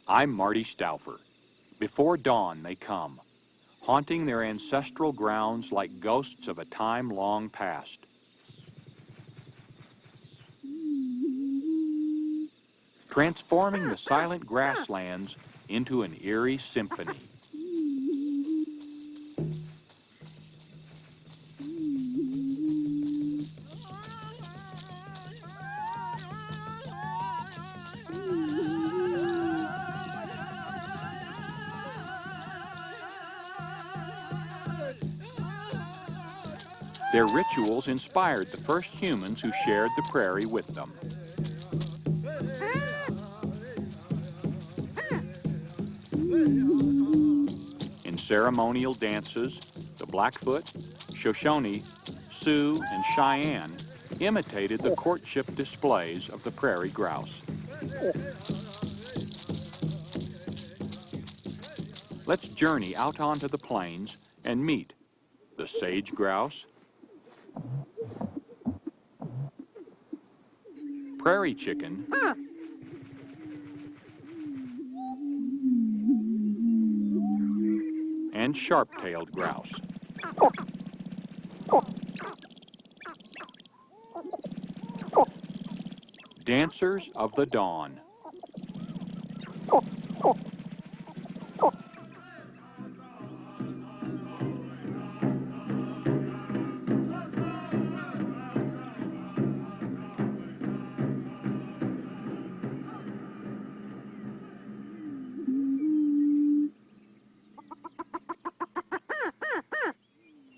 I'm Marty Stouffer. Before dawn they come, haunting their ancestral grounds like ghosts of a time long past. Transforming the silent grasslands into an eerie symphony. Their rituals inspired the first humans who shared the prairie with them. In ceremonial dances, the Blackfoot, Shoshone, Sioux, and Cheyenne imitated the courtship displays of the prairie grouse. Let's journey out onto the plains and meet the sage grouse, prairie chicken, and sharp-tailed grouse. Dancers of the dawn.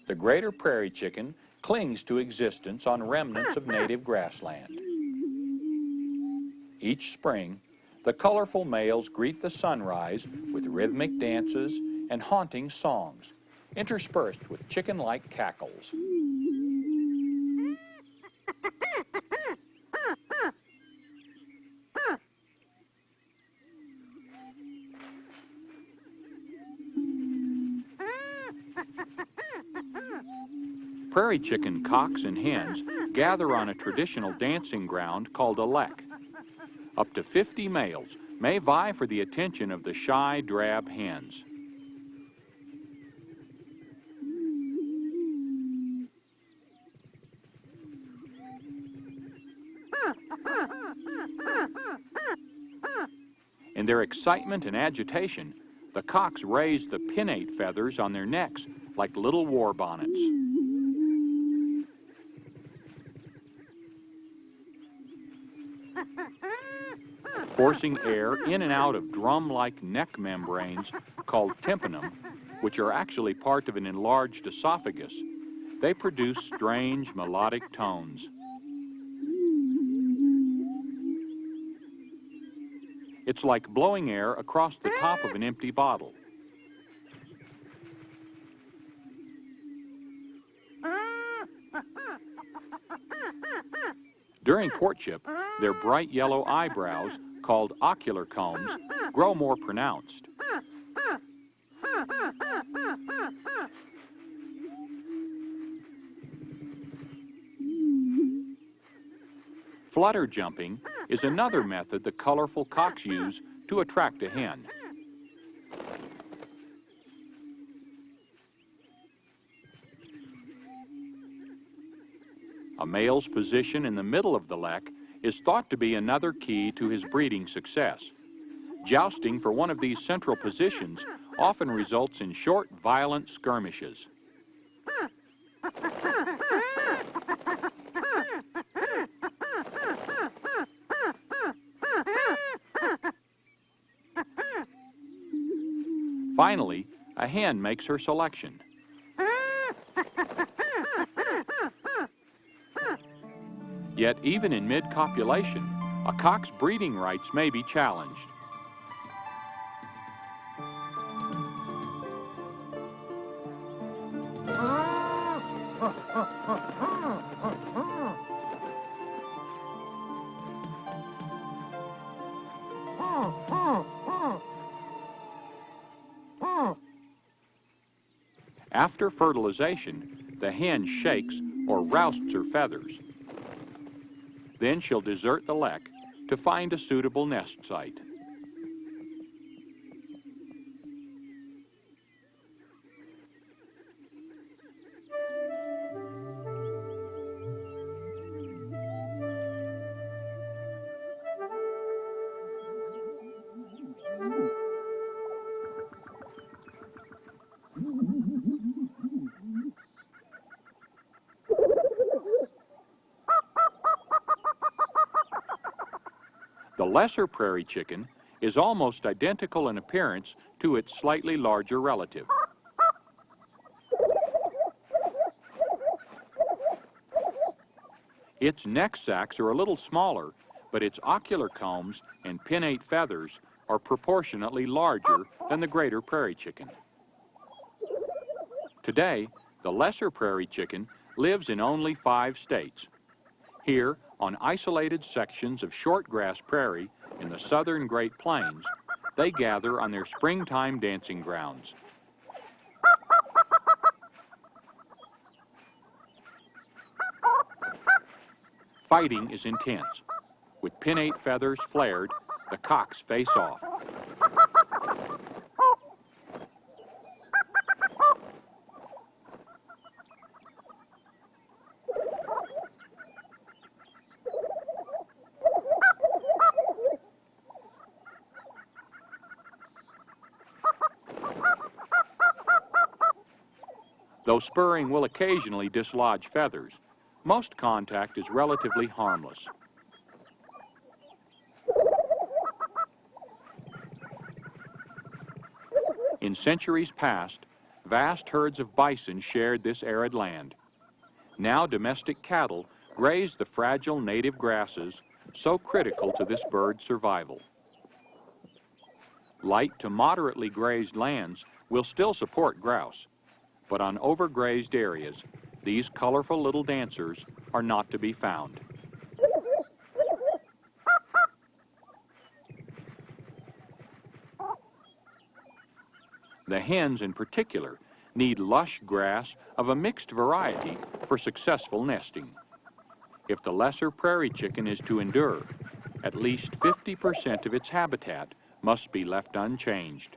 The greater prairie chicken clings to existence on remnants of native grassland. Each spring, the colorful males greet the sunrise with rhythmic dances and haunting songs, interspersed with chicken-like cackles. Prairie chicken cocks and hens gather on a traditional dancing ground called a lek. Up to 50 males may vie for the attention of the shy, drab hens. In their excitement and agitation, the cocks raise the pinnate feathers on their necks like little war bonnets. Forcing air in and out of drum-like neck membranes called tympanum, which are actually part of an enlarged esophagus, they produce strange melodic tones. It's like blowing air across the top of an empty bottle. During courtship, their bright yellow eyebrows, called ocular combs, grow more pronounced. Flutter jumping is another method the colorful cocks use to attract a hen. A male's position in the middle of the lek is thought to be another key to his breeding success. Jousting for one of these central positions often results in short, violent skirmishes. Finally, a hen makes her selection. Yet even in mid-copulation, a cock's breeding rights may be challenged. After fertilization, the hen shakes or rousts her feathers. Then she'll desert the lek to find a suitable nest site. The lesser prairie chicken is almost identical in appearance to its slightly larger relative. Its neck sacs are a little smaller, but its ocular combs and pinnate feathers are proportionately larger than the greater prairie chicken. Today, the lesser prairie chicken lives in only 5 states. Here, on isolated sections of shortgrass prairie in the southern Great Plains, they gather on their springtime dancing grounds. Fighting is intense. With pinnate feathers flared, the cocks face off. Though spurring will occasionally dislodge feathers, most contact is relatively harmless. In centuries past, vast herds of bison shared this arid land. Now domestic cattle graze the fragile native grasses so critical to this bird's survival. Light to moderately grazed lands will still support grouse, but on overgrazed areas, these colorful little dancers are not to be found. The hens in particular need lush grass of a mixed variety for successful nesting. If the lesser prairie chicken is to endure, at least 50% of its habitat must be left unchanged.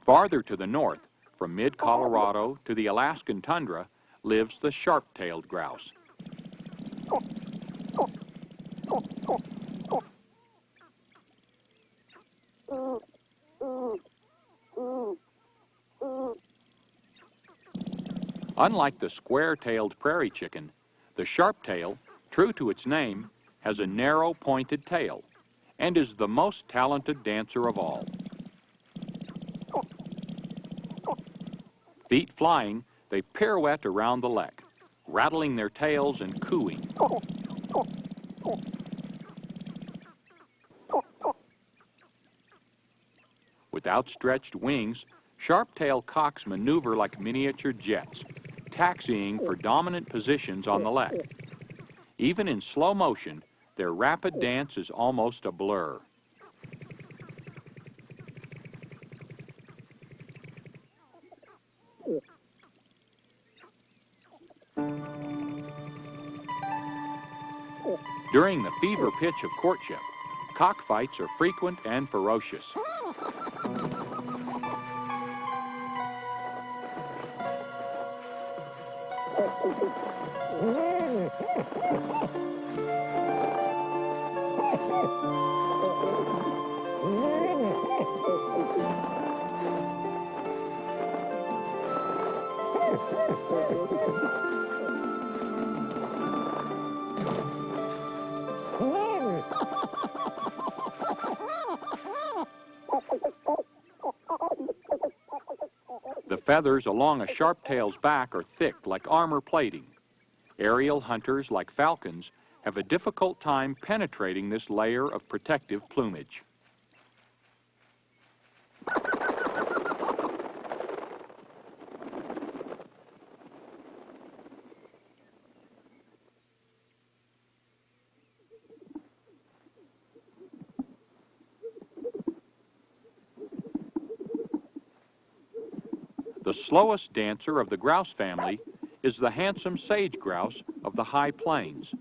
Farther to the north, from mid-Colorado to the Alaskan tundra, lives the sharp-tailed grouse. Unlike the square-tailed prairie chicken, the sharp-tail, true to its name, has a narrow, pointed tail and is the most talented dancer of all. Feet flying, they pirouette around the lek, rattling their tails and cooing. With outstretched wings, sharp-tailed cocks maneuver like miniature jets, taxiing for dominant positions on the lek. Even in slow motion, their rapid dance is almost a blur. During the fever pitch of courtship, cockfights are frequent and ferocious. The feathers along a sharp-tail's back are thick like armor plating. Aerial hunters like falcons have a difficult time penetrating this layer of protective plumage. The slowest dancer of the grouse family is the handsome sage grouse of the high plains.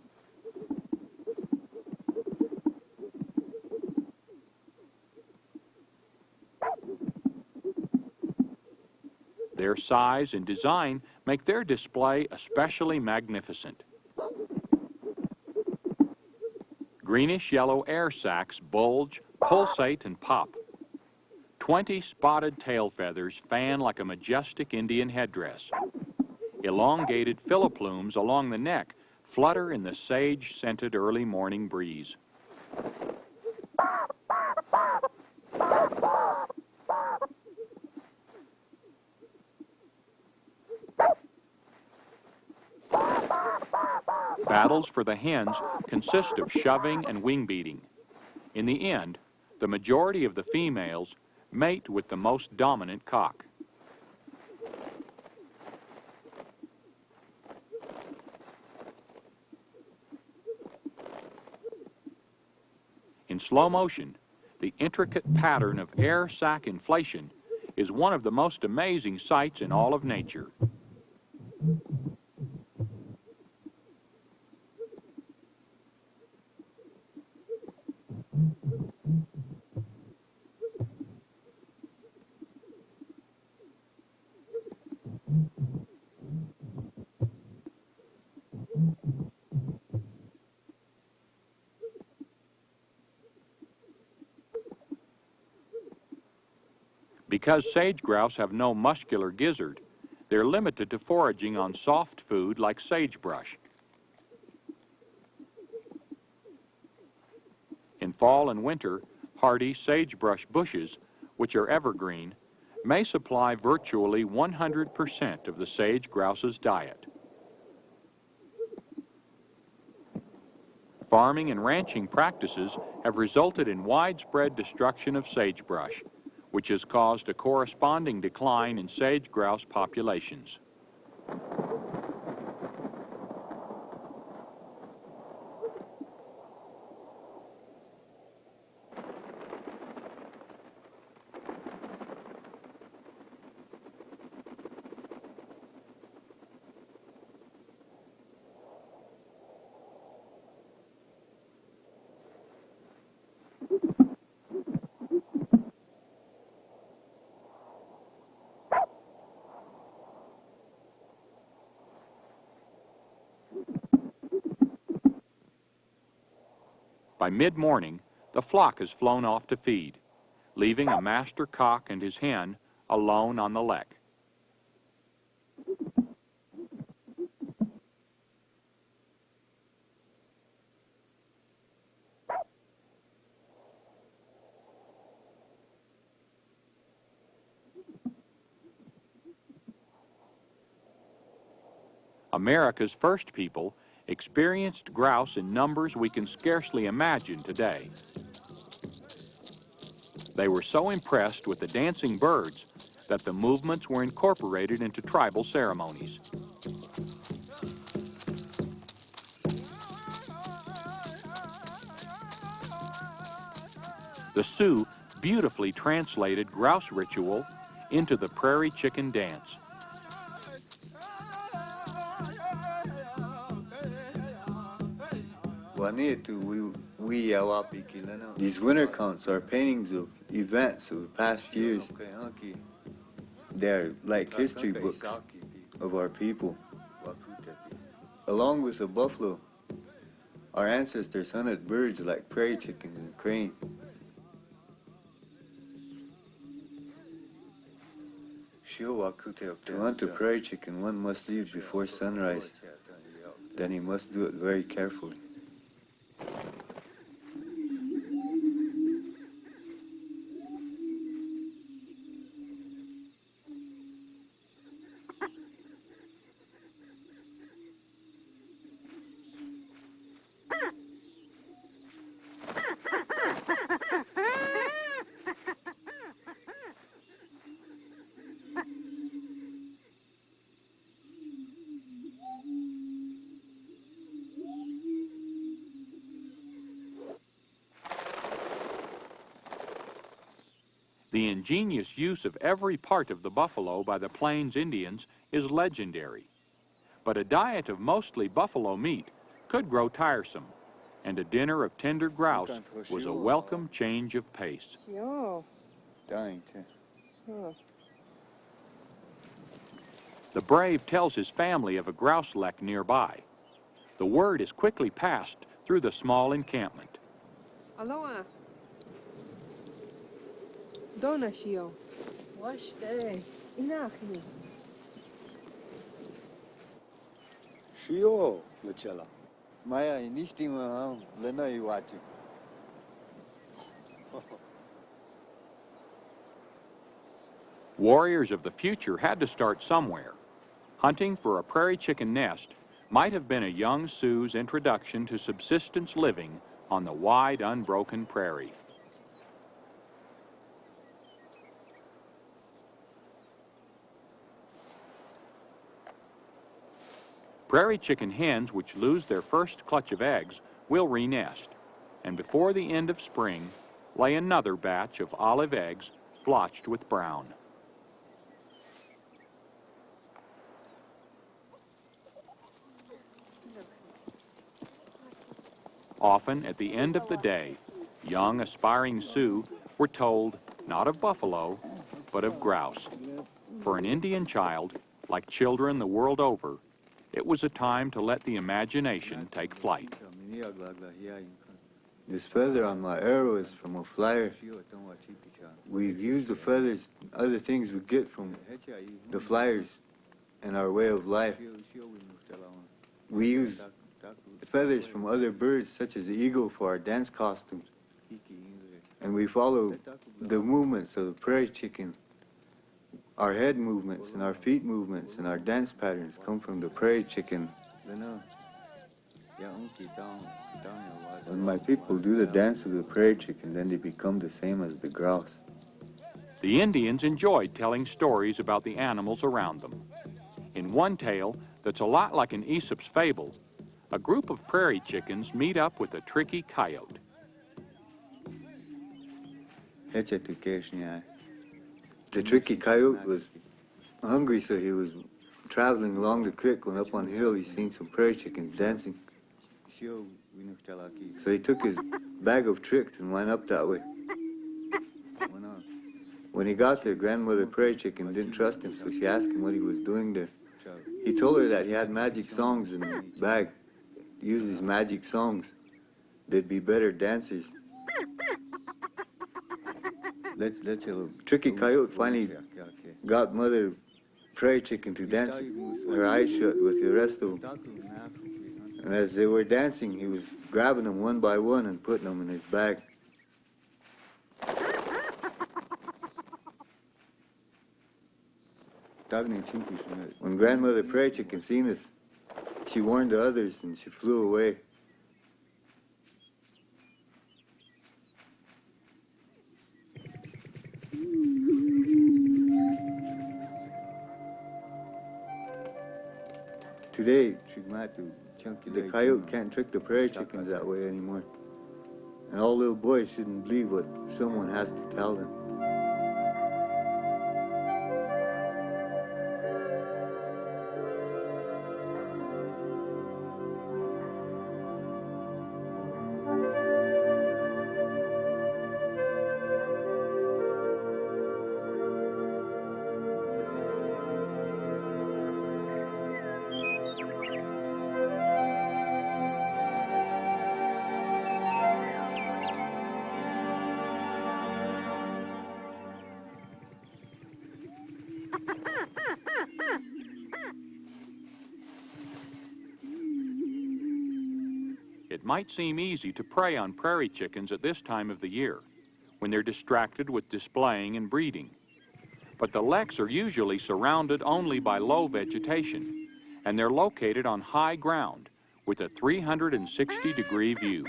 Their size and design make their display especially magnificent. Greenish-yellow air sacs bulge, pulsate, and pop. 20 spotted tail feathers fan like a majestic Indian headdress. Elongated filiplumes along the neck flutter in the sage-scented early morning breeze. Battles for the hens consist of shoving and wing beating. In the end, the majority of the females mate with the most dominant cock. In slow motion, the intricate pattern of air sac inflation is one of the most amazing sights in all of nature. Because sage grouse have no muscular gizzard, they're limited to foraging on soft food like sagebrush. In fall and winter, hardy sagebrush bushes, which are evergreen, may supply virtually 100% of the sage grouse's diet. Farming and ranching practices have resulted in widespread destruction of sagebrush, which has caused a corresponding decline in sage grouse populations. By mid-morning, the flock has flown off to feed, leaving a master cock and his hen alone on the lek. America's first people experienced grouse in numbers we can scarcely imagine today. They were so impressed with the dancing birds that the movements were incorporated into tribal ceremonies. The Sioux beautifully translated grouse ritual into the prairie chicken dance. These winter counts are paintings of events of past years. They're like history books of our people. Along with the buffalo, our ancestors hunted birds like prairie chickens and crane. To hunt a prairie chicken, one must leave before sunrise. Then he must do it very carefully. The ingenious use of every part of the buffalo by the Plains Indians is legendary. But a diet of mostly buffalo meat could grow tiresome, and a dinner of tender grouse was a welcome change of pace. The brave tells his family of a grouse lek nearby. The word is quickly passed through the small encampment. Aloha. Donashio. Washte. Inachi. Shio, Luchella. Maya, inisting Lena Iwati. Warriors of the future had to start somewhere. Hunting for a prairie chicken nest might have been a young Sioux's introduction to subsistence living on the wide, unbroken prairie. Prairie chicken hens which lose their first clutch of eggs will re-nest, and before the end of spring, lay another batch of olive eggs blotched with brown. Often, at the end of the day, young aspiring Sioux were told not of buffalo, but of grouse. For an Indian child, like children the world over, it was a time to let the imagination take flight. This feather on my arrow is from a flyer. We've used the feathers, other things we get from the flyers in our way of life. We use feathers from other birds, such as the eagle, for our dance costumes. And we follow the movements of the prairie chicken. Our head movements and our feet movements and our dance patterns come from the prairie chicken. When my people do the dance of the prairie chicken, then they become the same as the grouse. The Indians enjoyed telling stories about the animals around them. In one tale that's a lot like an Aesop's fable, a group of prairie chickens meet up with a tricky coyote. The tricky coyote was hungry, so he was traveling along the creek, when up on the hill he seen some prairie chickens dancing. So he took his bag of tricks and went up that way. When he got there, grandmother prairie chicken didn't trust him, so she asked him what he was doing there. He told her that he had magic songs in the bag. Use these magic songs, they'd be better dancers. Let's Tricky coyote finally got mother prairie chicken to dance, her eyes shut with the rest of them. And as they were dancing, he was grabbing them one by one and putting them in his bag. When grandmother prairie chicken seen this, She warned the others and she flew away. Today, the coyote can't trick the prairie chickens that way anymore. And all little boys shouldn't believe what someone has to tell them. It might seem easy to prey on prairie chickens at this time of the year, when they're distracted with displaying and breeding. But the leks are usually surrounded only by low vegetation, and they're located on high ground with a 360-degree view.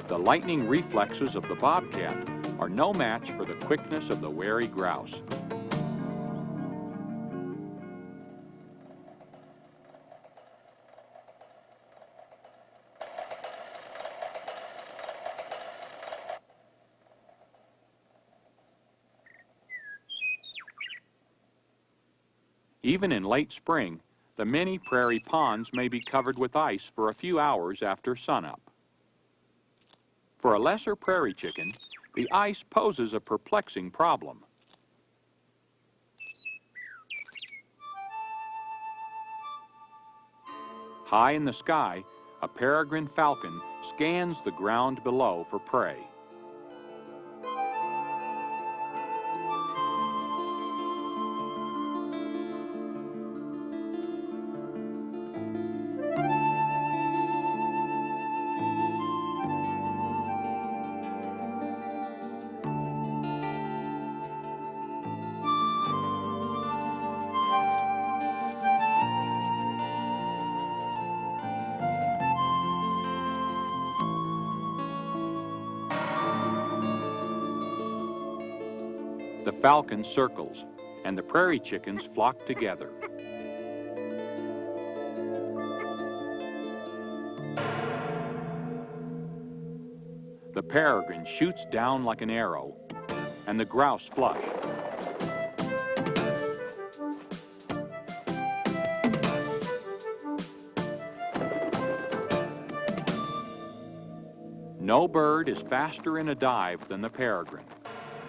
The lightning reflexes of the bobcat are no match for the quickness of the wary grouse. Even in late spring, the many prairie ponds may be covered with ice for a few hours after sunup. For a lesser prairie chicken, the ice poses a perplexing problem. High in the sky, a peregrine falcon scans the ground below for prey. The falcon circles, and the prairie chickens flock together. The peregrine shoots down like an arrow, and the grouse flush. No bird is faster in a dive than the peregrine,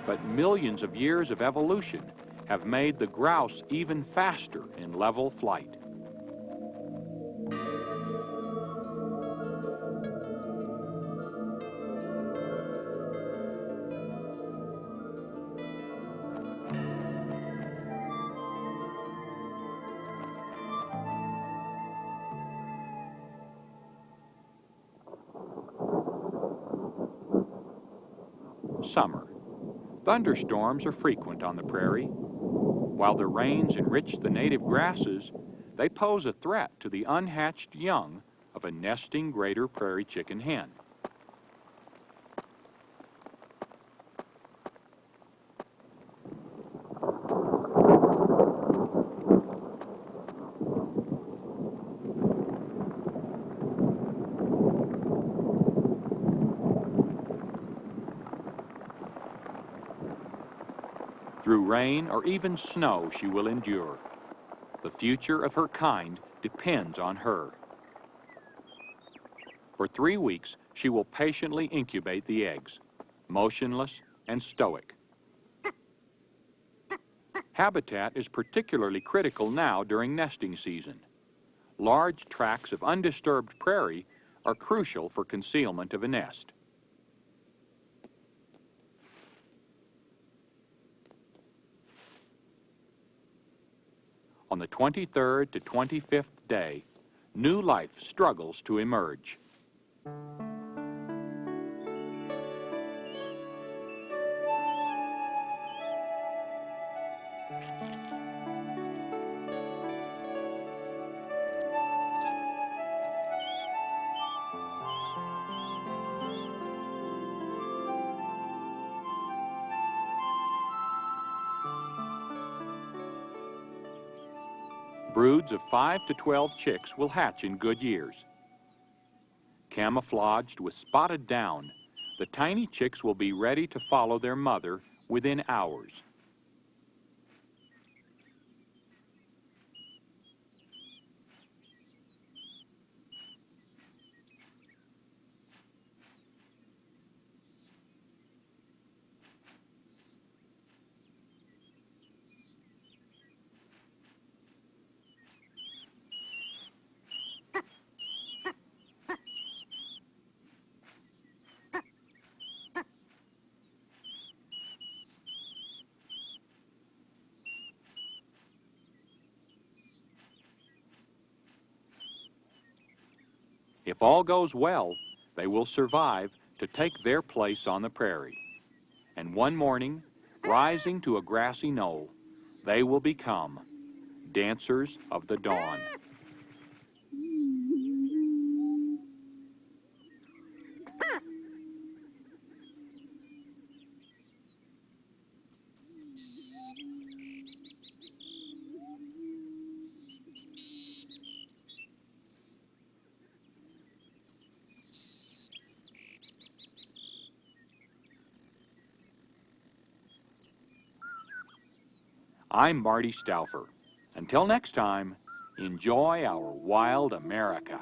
but millions of years of evolution have made the grouse even faster in level flight. Summer. Thunderstorms are frequent on the prairie. While the rains enrich the native grasses, they pose a threat to the unhatched young of a nesting greater prairie chicken hen. Through rain or even snow, she will endure. The future of her kind depends on her. For 3 weeks, she will patiently incubate the eggs, motionless and stoic. Habitat is particularly critical now during nesting season. Large tracts of undisturbed prairie are crucial for concealment of a nest. On the 23rd to 25th day, new life struggles to emerge. Broods of 5 to 12 chicks will hatch in good years. Camouflaged with spotted down, the tiny chicks will be ready to follow their mother within hours. If all goes well, they will survive to take their place on the prairie. And one morning, rising to a grassy knoll, they will become dancers of the dawn. I'm Marty Stouffer. Until next time, enjoy our wild America.